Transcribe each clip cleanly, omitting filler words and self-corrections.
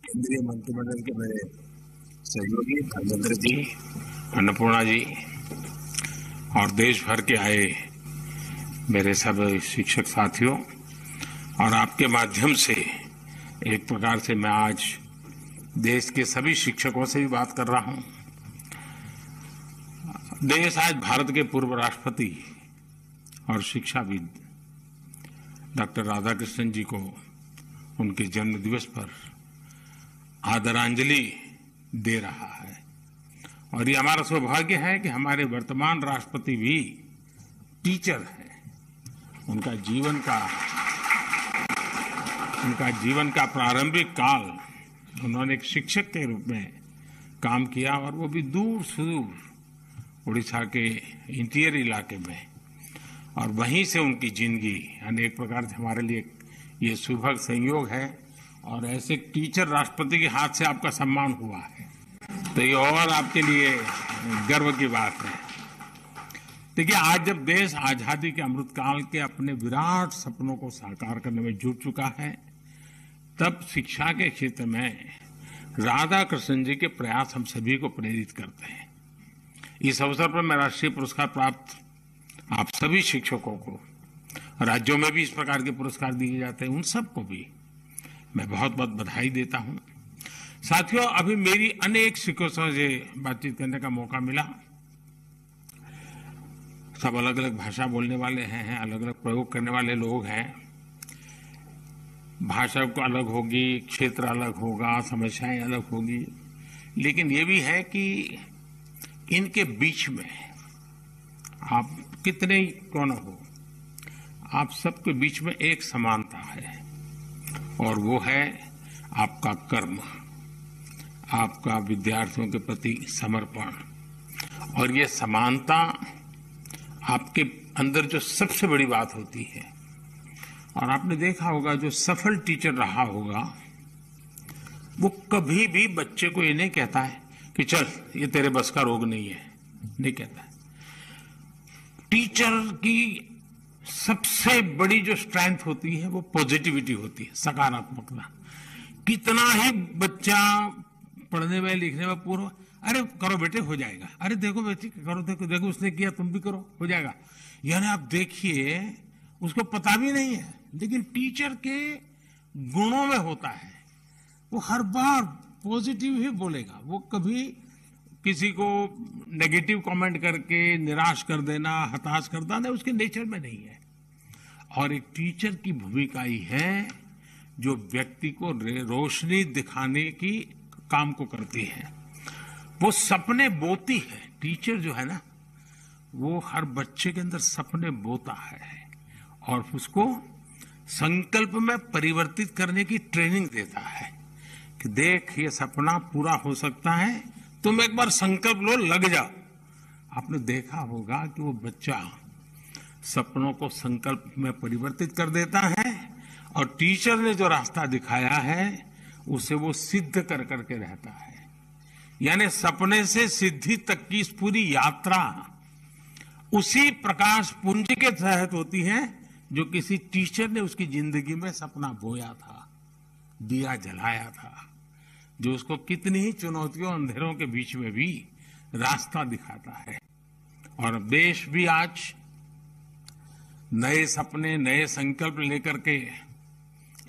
केंद्रीय मंत्रिमंडल के मेरे सहयोगी धर्मेंद्र जी, अन्नपूर्णा जी और देश भर के आए मेरे सब शिक्षक साथियों, और आपके माध्यम से एक प्रकार से मैं आज देश के सभी शिक्षकों से भी बात कर रहा हूं। देश आज भारत के पूर्व राष्ट्रपति और शिक्षाविद डॉक्टर राधाकृष्णन जी को उनके जन्म दिवस पर आदरांजलि दे रहा है। और ये हमारा सौभाग्य है कि हमारे वर्तमान राष्ट्रपति भी टीचर हैं। उनका जीवन का प्रारंभिक काल उन्होंने एक शिक्षक के रूप में काम किया, और वो भी दूर सुदूर उड़ीसा के इंटीरियर इलाके में, और वहीं से उनकी जिंदगी अनेक प्रकार से हमारे लिए ये सुभग संयोग है। और ऐसे टीचर राष्ट्रपति के हाथ से आपका सम्मान हुआ है, तो ये और आपके लिए गर्व की बात है। देखिए, आज जब देश आजादी के अमृतकाल के अपने विराट सपनों को साकार करने में जुट चुका है, तब शिक्षा के क्षेत्र में राधाकृष्णन जी के प्रयास हम सभी को प्रेरित करते हैं। इस अवसर पर मैं राष्ट्रीय पुरस्कार प्राप्त आप सभी शिक्षकों को, राज्यों में भी इस प्रकार के पुरस्कार दिए जाते हैं, उन सबको भी मैं बहुत बहुत बधाई देता हूं। साथियों, अभी मेरी अनेक शिक्षकों से बातचीत करने का मौका मिला। सब अलग अलग भाषा बोलने वाले हैं, अलग अलग प्रयोग करने वाले लोग हैं। भाषा को अलग होगी, क्षेत्र अलग होगा, समस्याएं अलग होगी, लेकिन ये भी है कि इनके बीच में आप कितने ही क्यों न हो, आप सबके बीच में एक समानता है, और वो है आपका कर्म, आपका विद्यार्थियों के प्रति समर्पण। और ये समानता आपके अंदर जो सबसे बड़ी बात होती है, और आपने देखा होगा जो सफल टीचर रहा होगा वो कभी भी बच्चे को ये नहीं कहता है कि चल ये तेरे बस का रोग नहीं है, नहीं कहता है। टीचर की सबसे बड़ी जो स्ट्रेंथ होती है वो पॉजिटिविटी होती है, सकारात्मकता। कितना ही बच्चा पढ़ने में लिखने में पूर्व, अरे करो बेटे हो जाएगा, अरे देखो बेटी करो, देखो देखो उसने किया तुम भी करो हो जाएगा, यानी आप देखिए उसको पता भी नहीं है, लेकिन टीचर के गुणों में होता है। वो हर बार पॉजिटिव ही बोलेगा, वो कभी किसी को नेगेटिव कमेंट करके निराश कर देना, हताश कर देना उसके नेचर में नहीं है। और एक टीचर की भूमिका ही है जो व्यक्ति को रोशनी दिखाने की काम को करती है, वो सपने बोती है। टीचर जो है ना, वो हर बच्चे के अंदर सपने बोता है और उसको संकल्प में परिवर्तित करने की ट्रेनिंग देता है कि देख ये सपना पूरा हो सकता है, तुम एक बार संकल्प लो, लग जाओ। आपने देखा होगा कि वो बच्चा सपनों को संकल्प में परिवर्तित कर देता है, और टीचर ने जो रास्ता दिखाया है उसे वो सिद्ध कर करके रहता है। यानी सपने से सिद्धि तक की इस पूरी यात्रा उसी प्रकाश पुंज के तहत होती है जो किसी टीचर ने उसकी जिंदगी में सपना बोया था, दिया जलाया था, जो उसको कितनी ही चुनौतियों अंधेरों के बीच में भी रास्ता दिखाता है। और देश भी आज नए सपने, नए संकल्प लेकर के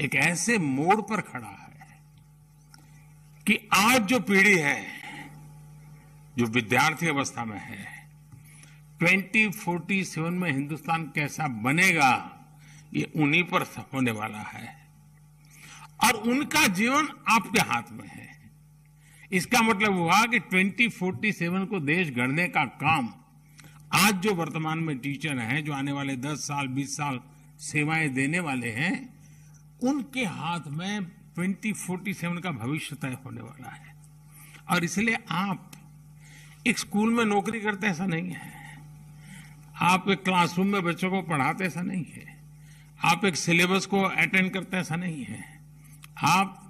एक ऐसे मोड़ पर खड़ा है कि आज जो पीढ़ी है, जो विद्यार्थी अवस्था में है, 2047 में हिंदुस्तान कैसा बनेगा ये उन्हीं पर होने वाला है, और उनका जीवन आपके हाथ में है। इसका मतलब हुआ कि 2047 को देश गढ़ने का काम आज जो वर्तमान में टीचर हैं, जो आने वाले 10 साल 20 साल सेवाएं देने वाले हैं, उनके हाथ में 2047 का भविष्य तय होने वाला है। और इसलिए आप एक स्कूल में नौकरी करते ऐसा नहीं है, आप एक क्लासरूम में बच्चों को पढ़ाते ऐसा नहीं है, आप एक सिलेबस को अटेंड करते ऐसा नहीं है, आप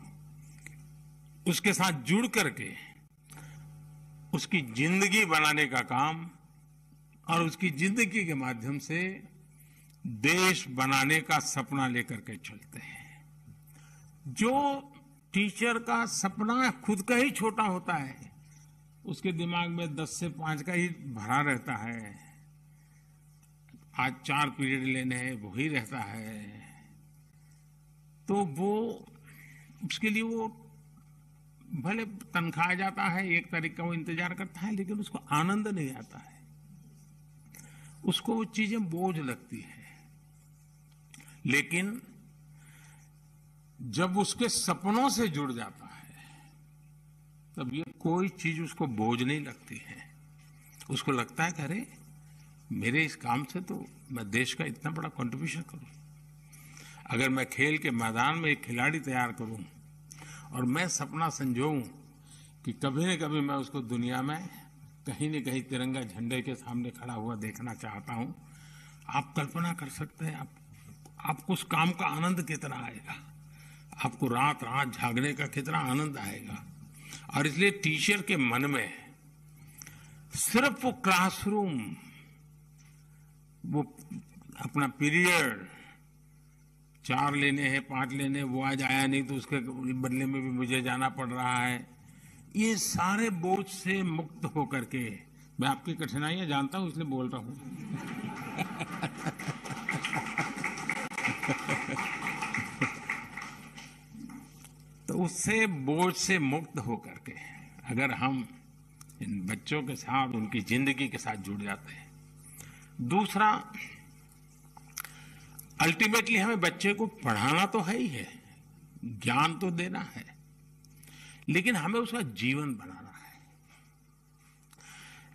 उसके साथ जुड़ करके उसकी जिंदगी बनाने का काम और उसकी जिंदगी के माध्यम से देश बनाने का सपना लेकर के चलते हैं। जो टीचर का सपना खुद का ही छोटा होता है, उसके दिमाग में 10 से 5 का ही भरा रहता है। आज 4 पीरियड लेने हैं वही रहता है, तो वो उसके लिए वो भले तनख्वाह जाता है, एक तारीख का वो इंतजार करता है, लेकिन उसको आनंद नहीं आता है, उसको वो चीजें बोझ लगती है। लेकिन जब उसके सपनों से जुड़ जाता है तब ये कोई चीज उसको बोझ नहीं लगती है। उसको लगता है कि अरे मेरे इस काम से तो मैं देश का इतना बड़ा कंट्रीब्यूशन करूं। अगर मैं खेल के मैदान में एक खिलाड़ी तैयार करूं और मैं सपना संजोऊं कि कभी न कभी मैं उसको दुनिया में कहीं न कहीं तिरंगा झंडे के सामने खड़ा हुआ देखना चाहता हूं, आप कल्पना कर सकते हैं आपको उस काम का आनंद कितना आएगा, आपको रात रात जागने का कितना आनंद आएगा। और इसलिए टीचर के मन में सिर्फ वो क्लासरूम, वो अपना पीरियड 4 लेने हैं 5 लेने, वो आज आया नहीं तो उसके बदले में भी मुझे जाना पड़ रहा है, ये सारे बोझ से मुक्त होकर के, मैं आपकी कठिनाइयां जानता हूं इसलिए बोल रहा हूं तो उससे बोझ से मुक्त होकर के अगर हम इन बच्चों के साथ, उनकी जिंदगी के साथ जुड़ जाते हैं। दूसरा, अल्टीमेटली हमें बच्चे को पढ़ाना तो है ही है, ज्ञान तो देना है, लेकिन हमें उसका जीवन बनाना है।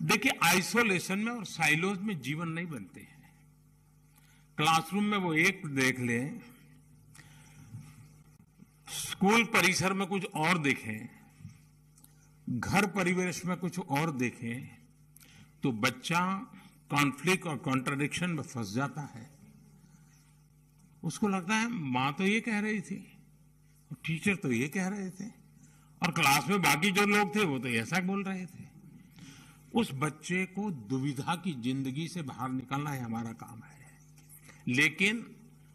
देखिए, आइसोलेशन में और साइलोज में जीवन नहीं बनते हैं। क्लासरूम में वो एक देख लें, स्कूल परिसर में कुछ और देखें, घर परिवेश में कुछ और देखें, तो बच्चा कॉन्फ्लिक्ट और कॉन्ट्रडिक्शन में फंस जाता है। उसको लगता है मां तो ये कह रही थी, टीचर तो ये कह रहे थे, और क्लास में बाकी जो लोग थे वो तो ऐसा बोल रहे थे। उस बच्चे को दुविधा की जिंदगी से बाहर निकालना ही हमारा काम है। लेकिन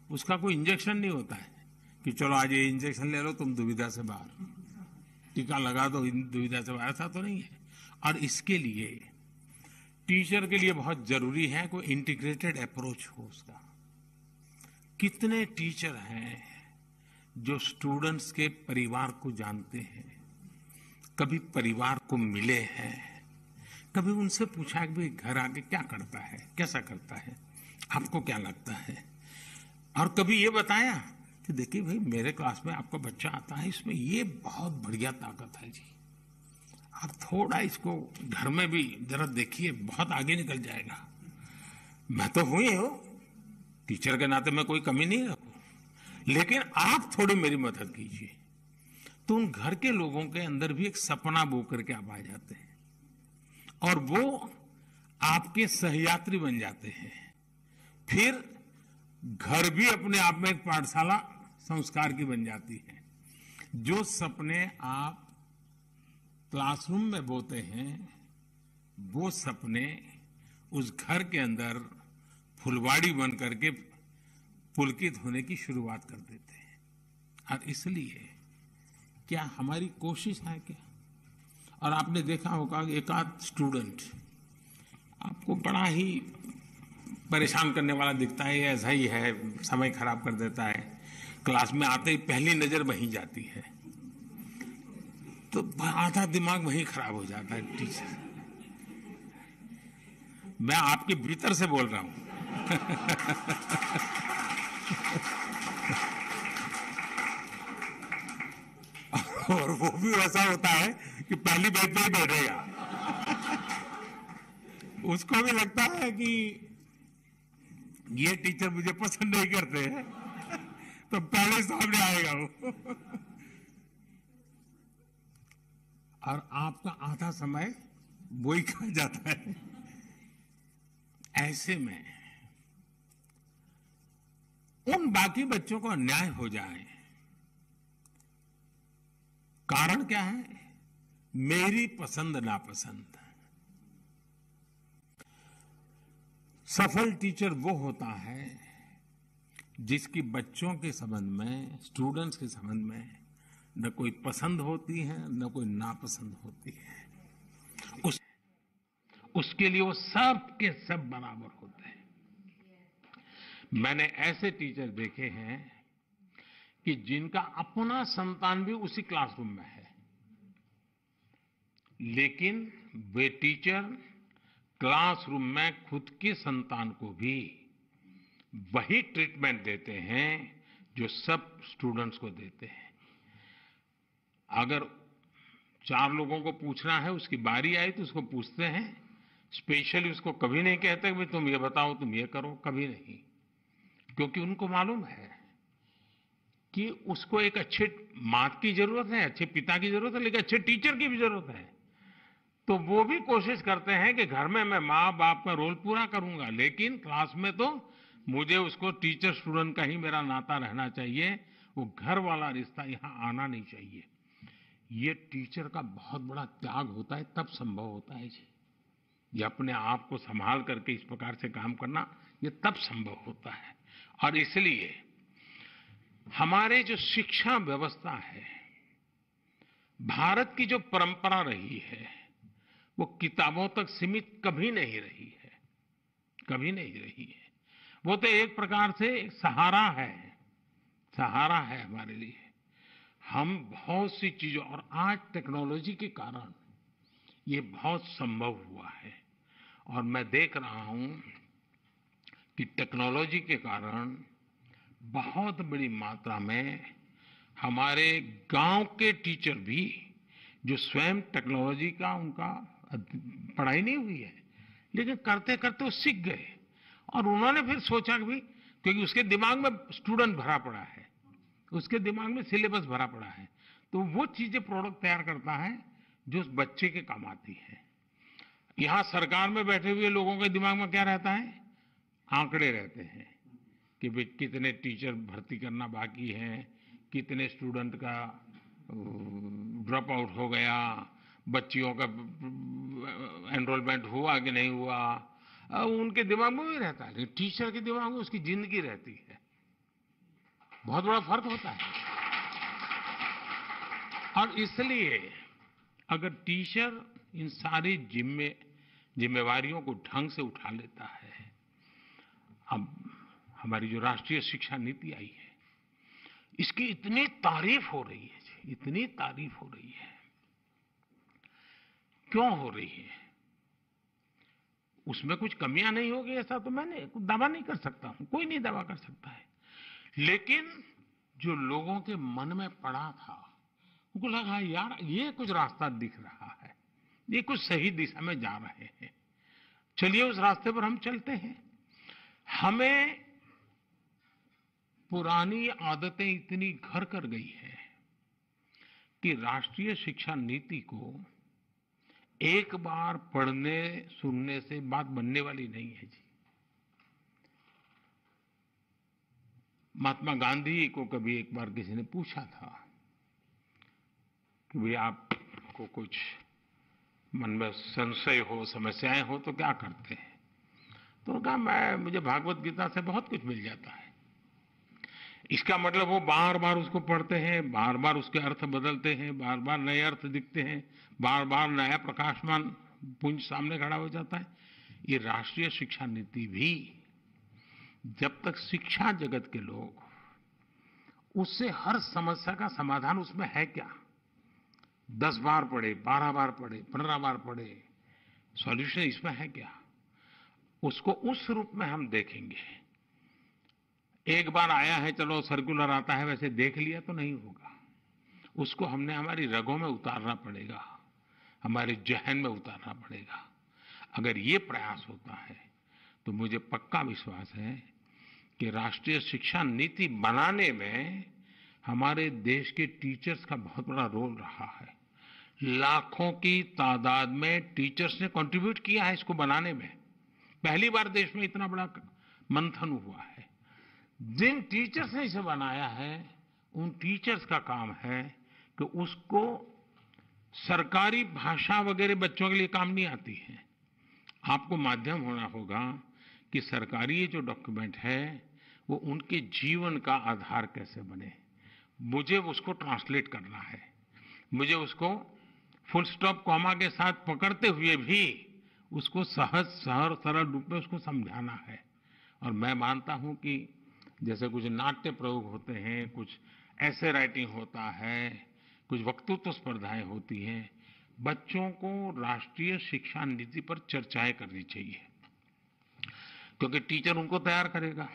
उसका कोई इंजेक्शन नहीं होता है कि चलो आज ये इंजेक्शन ले लो तुम दुविधा से बाहर, टीका लगा दो दुविधा से बाहर, ऐसा तो नहीं है। और इसके लिए टीचर के लिए बहुत जरूरी है कोई इंटीग्रेटेड अप्रोच हो उसका। कितने टीचर हैं जो स्टूडेंट्स के परिवार को जानते हैं, कभी परिवार को मिले हैं, कभी उनसे पूछा कि भाई घर आके क्या करता है, कैसा करता है, आपको क्या लगता है, और कभी ये बताया कि देखिए भाई मेरे क्लास में आपका बच्चा आता है, इसमें ये बहुत बढ़िया ताकत है जी, आप थोड़ा इसको घर में भी जरा देखिए, बहुत आगे निकल जाएगा। मैं तो हुई हूं, टीचर के नाते मैं कोई कमी नहीं रखूं, लेकिन आप थोड़ी मेरी मदद कीजिए। तो उन घर के लोगों के अंदर भी एक सपना बो करके आप आ जाते हैं और वो आपके सहयात्री बन जाते हैं। फिर घर भी अपने आप में एक पाठशाला संस्कार की बन जाती है। जो सपने आप क्लासरूम में बोते हैं, वो सपने उस घर के अंदर फुलवाड़ी बन करके पुलकित होने की शुरुआत कर देते हैं। और इसलिए क्या हमारी कोशिश है क्या? और आपने देखा होगा एक आध स्टूडेंट आपको बड़ा ही परेशान करने वाला दिखता है, ऐसा ही है, समय खराब कर देता है, क्लास में आते ही पहली नजर वहीं जाती है, तो आधा दिमाग वहीं खराब हो जाता है। टीचर, मैं आपके भीतर से बोल रहा हूं और वो भी वैसा होता है कि पहली बेंच पे ही बैठेगा। उसको भी लगता है कि ये टीचर मुझे पसंद नहीं करते हैं, तो पहले सामने आएगा वो। और आपका आधा समय वो ही खा जाता है। ऐसे में उन बाकी बच्चों को अन्याय हो जाए, कारण क्या है? मेरी पसंद नापसंद। सफल टीचर वो होता है जिसकी बच्चों के संबंध में, स्टूडेंट्स के संबंध में न कोई पसंद होती है न कोई नापसंद होती है, उसके लिए वो सब के सब बराबर होते हैं। मैंने ऐसे टीचर देखे हैं कि जिनका अपना संतान भी उसी क्लासरूम में है, लेकिन वे टीचर क्लासरूम में खुद के संतान को भी वही ट्रीटमेंट देते हैं जो सब स्टूडेंट्स को देते हैं। अगर 4 लोगों को पूछना है, उसकी बारी आई तो उसको पूछते हैं, स्पेशली उसको कभी नहीं कहते कि तुम ये बताओ, तुम ये करो, कभी नहीं, क्योंकि उनको मालूम है कि उसको एक अच्छे माँ की जरूरत है, अच्छे पिता की जरूरत है, लेकिन अच्छे टीचर की भी जरूरत है। तो वो भी कोशिश करते हैं कि घर में मैं माँ बाप का रोल पूरा करूंगा, लेकिन क्लास में तो मुझे उसको टीचर स्टूडेंट का ही मेरा नाता रहना चाहिए, वो घर वाला रिश्ता यहां आना नहीं चाहिए। ये टीचर का बहुत बड़ा त्याग होता है, तब संभव होता है जी। ये अपने आप को संभाल करके इस प्रकार से काम करना, ये तब संभव होता है। और इसलिए हमारे जो शिक्षा व्यवस्था है, भारत की जो परंपरा रही है, वो किताबों तक सीमित कभी नहीं रही है, कभी नहीं रही है। वो तो एक प्रकार से एक सहारा है, सहारा है हमारे लिए। हम बहुत सी चीजों, और आज टेक्नोलॉजी के कारण ये बहुत संभव हुआ है। और मैं देख रहा हूं कि टेक्नोलॉजी के कारण बहुत बड़ी मात्रा में हमारे गांव के टीचर भी, जो स्वयं टेक्नोलॉजी का उनका पढ़ाई नहीं हुई है, लेकिन करते करते वो सीख गए, और उन्होंने फिर सोचा कि भी, क्योंकि उसके दिमाग में स्टूडेंट भरा पड़ा है, उसके दिमाग में सिलेबस भरा पड़ा है, तो वो चीजें प्रोडक्ट तैयार करता है जो उस बच्चे के काम आती है। यहां सरकार में बैठे हुए लोगों के दिमाग में क्या रहता है? आंकड़े रहते हैं कि भाई कितने टीचर भर्ती करना बाकी है, कितने स्टूडेंट का ड्रॉप आउट हो गया, बच्चियों का एनरोलमेंट हुआ कि नहीं हुआ, उनके दिमाग में भी रहता है। लेकिन टीचर के दिमाग में उसकी जिंदगी रहती है। बहुत बड़ा फर्क होता है। और इसलिए अगर टीचर इन सारी जिम्मेवारियों को ढंग से उठा लेता है, अब हमारी जो राष्ट्रीय शिक्षा नीति आई है, इसकी इतनी तारीफ हो रही है, इतनी तारीफ हो रही है। क्यों हो रही है? उसमें कुछ कमियां नहीं होगी ऐसा तो मैंने दावा नहीं कर सकता हूं, कोई नहीं दावा कर सकता है। लेकिन जो लोगों के मन में पड़ा था, उनको लगा यार ये कुछ रास्ता दिख रहा है, ये कुछ सही दिशा में जा रहे हैं, चलिए उस रास्ते पर हम चलते हैं। हमें पुरानी आदतें इतनी घर कर गई है कि राष्ट्रीय शिक्षा नीति को एक बार पढ़ने सुनने से बात बनने वाली नहीं है जी। महात्मा गांधी को कभी एक बार किसी ने पूछा था कि भाई आपको कुछ मन में संशय हो, समस्याएं हो तो क्या करते हैं? तो कहा मुझे भागवत गीता से बहुत कुछ मिल जाता है। इसका मतलब वो बार बार उसको पढ़ते हैं, बार बार उसके अर्थ बदलते हैं, बार बार नए अर्थ दिखते हैं, बार बार नया प्रकाशमान पुंज सामने खड़ा हो जाता है। ये राष्ट्रीय शिक्षा नीति भी जब तक शिक्षा जगत के लोग उससे हर समस्या का समाधान उसमें है क्या, 10 बार पढ़े, 12 बार पढ़े, 15 बार पढ़े, सॉल्यूशन इसमें है क्या, उसको उस रूप में हम देखेंगे। एक बार आया है, चलो सर्कुलर आता है, वैसे देख लिया तो नहीं होगा। उसको हमने हमारी रगों में उतारना पड़ेगा, हमारे जहन में उतारना पड़ेगा। अगर ये प्रयास होता है तो मुझे पक्का विश्वास है कि राष्ट्रीय शिक्षा नीति बनाने में हमारे देश के टीचर्स का बहुत बड़ा रोल रहा है। लाखों की तादाद में टीचर्स ने कंट्रीब्यूट किया है इसको बनाने में। पहली बार देश में इतना बड़ा मंथन हुआ है। जिन टीचर्स ने इसे बनाया है, उन टीचर्स का काम है कि उसको सरकारी भाषा वगैरह बच्चों के लिए काम नहीं आती है। आपको माध्यम होना होगा कि सरकारी ये जो डॉक्यूमेंट है वो उनके जीवन का आधार कैसे बने, मुझे उसको ट्रांसलेट करना है। मुझे उसको फुल स्टॉप कॉमा के साथ पकड़ते हुए भी उसको सहज सरल रूप में उसको समझाना है। और मैं मानता हूं कि जैसे कुछ नाट्य प्रयोग होते हैं, कुछ ऐसे राइटिंग होता है, कुछ वक्तृत्व स्पर्धाएं होती हैं, बच्चों को राष्ट्रीय शिक्षा नीति पर चर्चाएं करनी चाहिए, क्योंकि टीचर उनको तैयार करेगा।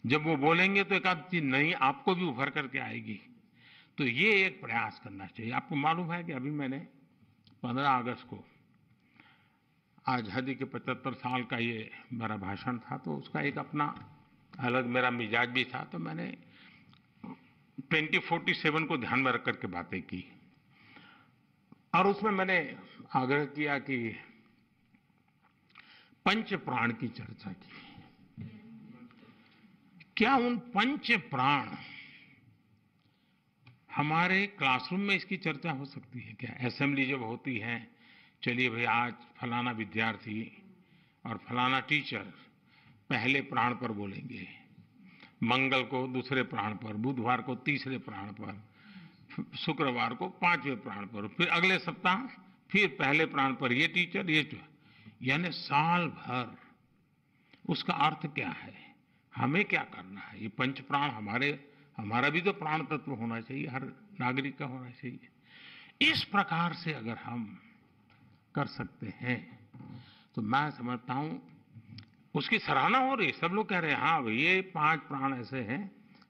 जब वो बोलेंगे तो एक आध चीज नई आपको भी उभर करके आएगी। तो ये एक प्रयास करना चाहिए। आपको मालूम है कि अभी मैंने 15 अगस्त को आजादी के 75 साल का ये मेरा भाषण था, तो उसका एक अपना अलग मेरा मिजाज भी था। तो मैंने 2047 को ध्यान में रख करके बातें की और उसमें मैंने आग्रह किया कि पंच प्राण की चर्चा की। क्या उन पंच प्राण हमारे क्लासरूम में इसकी चर्चा हो सकती है क्या? असेंबली जब होती है, चलिए भाई आज फलाना विद्यार्थी और फलाना टीचर पहले प्राण पर बोलेंगे, मंगल को दूसरे प्राण पर, बुधवार को तीसरे प्राण पर, शुक्रवार को पांचवें प्राण पर, फिर अगले सप्ताह फिर पहले प्राण पर ये टीचर यानी साल भर। उसका अर्थ क्या है, हमें क्या करना है? ये पंच प्राण हमारा भी तो प्राण तत्व होना चाहिए, हर नागरिक का होना चाहिए। इस प्रकार से अगर हम कर सकते हैं तो मैं समझता हूं उसकी सराहना हो रही है। सब लोग कह रहे हैं हाँ भाई ये 5 प्राण ऐसे हैं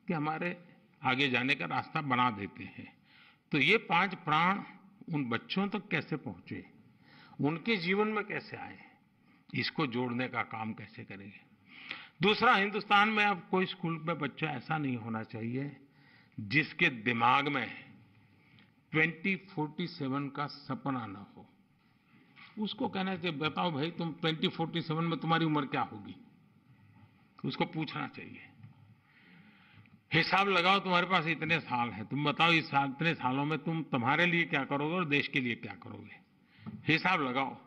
कि हमारे आगे जाने का रास्ता बना देते हैं। तो ये 5 प्राण उन बच्चों तक कैसे पहुंचे, उनके जीवन में कैसे आए, इसको जोड़ने का काम कैसे करेंगे। दूसरा, हिंदुस्तान में अब कोई स्कूल में बच्चा ऐसा नहीं होना चाहिए जिसके दिमाग में 2047 का सपना न हो। उसको कहना चाहिए बताओ भाई तुम 2047 में तुम्हारी उम्र क्या होगी, उसको पूछना चाहिए। हिसाब लगाओ, तुम्हारे पास इतने साल हैं, तुम बताओ इस इतने सालों में तुम तुम्हारे लिए क्या करोगे और देश के लिए क्या करोगे। हिसाब लगाओ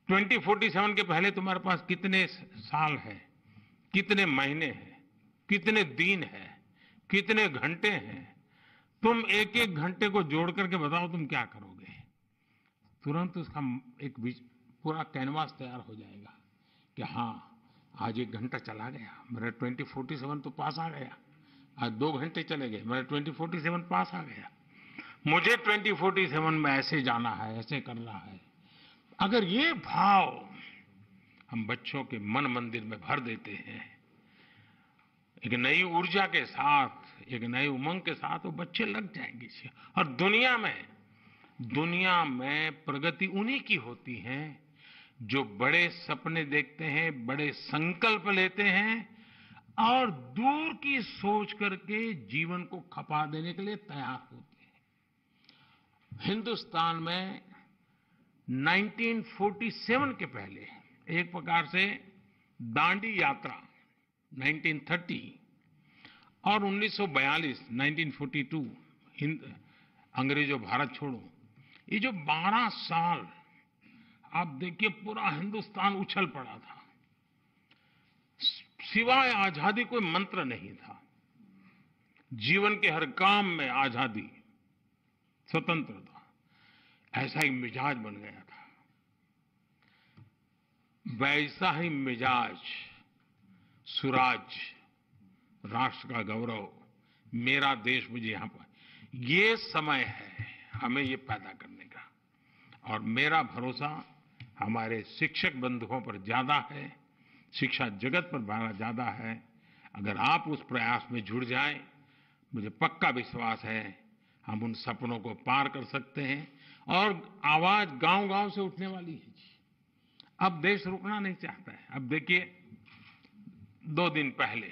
2047 के पहले तुम्हारे पास कितने साल है, कितने महीने हैं, कितने दिन हैं, कितने घंटे हैं। तुम एक एक घंटे को जोड़ करके बताओ तुम क्या करोगे। तुरंत उसका एक पूरा कैनवास तैयार हो जाएगा कि हाँ आज 1 घंटा चला गया, मेरा 2047 तो पास आ गया। आज 2 घंटे चले गए, मेरा 2047 पास आ गया। मुझे 2047 में ऐसे जाना है, ऐसे करना है। अगर ये भाव हम बच्चों के मन मंदिर में भर देते हैं, एक नई ऊर्जा के साथ, एक नई उमंग के साथ, वो बच्चे लग जाएंगे। और दुनिया में प्रगति उन्हीं की होती है जो बड़े सपने देखते हैं, बड़े संकल्प लेते हैं और दूर की सोच करके जीवन को खपा देने के लिए तैयार होते हैं। हिंदुस्तान में 1947 के पहले एक प्रकार से दांडी यात्रा 1930 और 1942 1942 अंग्रेजों भारत छोड़ो, ये जो 12 साल आप देखिए पूरा हिंदुस्तान उछल पड़ा था। सिवाय आजादी कोई मंत्र नहीं था। जीवन के हर काम में आजादी, स्वतंत्रता, ऐसा ही मिजाज बन गया था। वैसा ही मिजाज, सुराज, राष्ट्र का गौरव, मेरा देश मुझे यहां पर, ये समय है हमें ये पैदा करने का। और मेरा भरोसा हमारे शिक्षक बंधुओं पर ज्यादा है, शिक्षा जगत पर ज्यादा है। अगर आप उस प्रयास में जुड़ जाएं, मुझे पक्का विश्वास है हम उन सपनों को पार कर सकते हैं। और आवाज गांव-गांव से उठने वाली है जी। अब देश रुकना नहीं चाहता है। अब देखिए 2 दिन पहले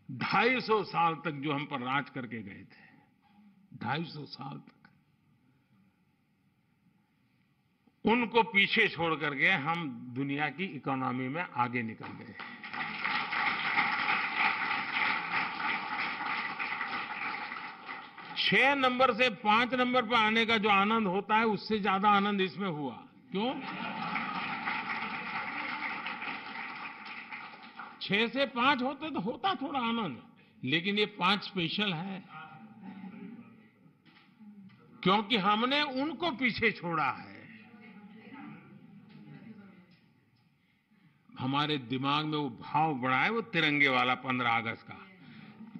250 साल तक जो हम पर राज करके गए थे, 250 साल तक, उनको पीछे छोड़ करके हम दुनिया की इकोनॉमी में आगे निकल गए। छह नंबर से 5 नंबर पर आने का जो आनंद होता है, उससे ज्यादा आनंद इसमें हुआ। क्यों? 6 से 5 होते तो होता थोड़ा आनंद, लेकिन ये 5 स्पेशल है क्योंकि हमने उनको पीछे छोड़ा है। हमारे दिमाग में वो भाव बढ़ा है, वो तिरंगे वाला 15 अगस्त का।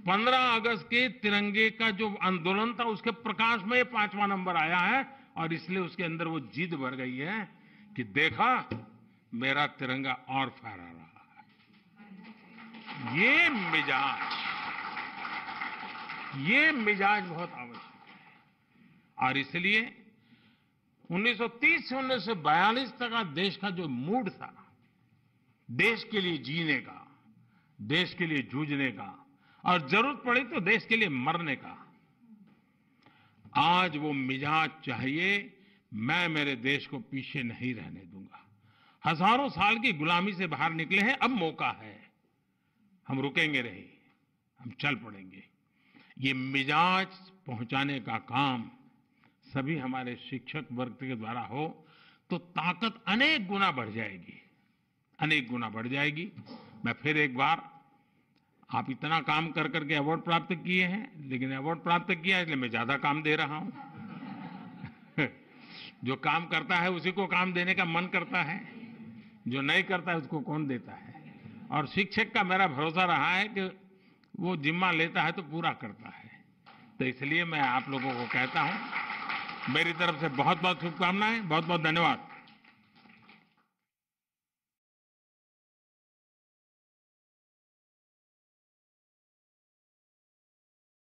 15 अगस्त के तिरंगे का जो आंदोलन था, उसके प्रकाश में ये 5वां नंबर आया है, और इसलिए उसके अंदर वो जिद भर गई है कि देखा मेरा तिरंगा और फहरा रहा है। ये मिजाज बहुत आवश्यक है। और इसलिए 1930 से 1942 तक का देश का जो मूड था, देश के लिए जीने का, देश के लिए जूझने का, और जरूरत पड़ी तो देश के लिए मरने का, आज वो मिजाज चाहिए। मैं मेरे देश को पीछे नहीं रहने दूंगा। हजारों साल की गुलामी से बाहर निकले हैं, अब मौका है। हम रुकेंगे नहीं, हम चल पड़ेंगे। ये मिजाज पहुंचाने का काम सभी हमारे शिक्षक वर्ग के द्वारा हो तो ताकत अनेक गुना बढ़ जाएगी, अनेक गुना बढ़ जाएगी। मैं फिर एक बार, आप इतना काम कर करके अवार्ड प्राप्त किए हैं, लेकिन अवार्ड प्राप्त किया इसलिए मैं ज्यादा काम दे रहा हूं। जो काम करता है उसी को काम देने का मन करता है, जो नहीं करता है उसको कौन देता है। और शिक्षक का मेरा भरोसा रहा है कि वो जिम्मा लेता है तो पूरा करता है। तो इसलिए मैं आप लोगों को कहता हूं, मेरी तरफ से बहुत बहुत शुभकामनाएं, बहुत बहुत धन्यवाद।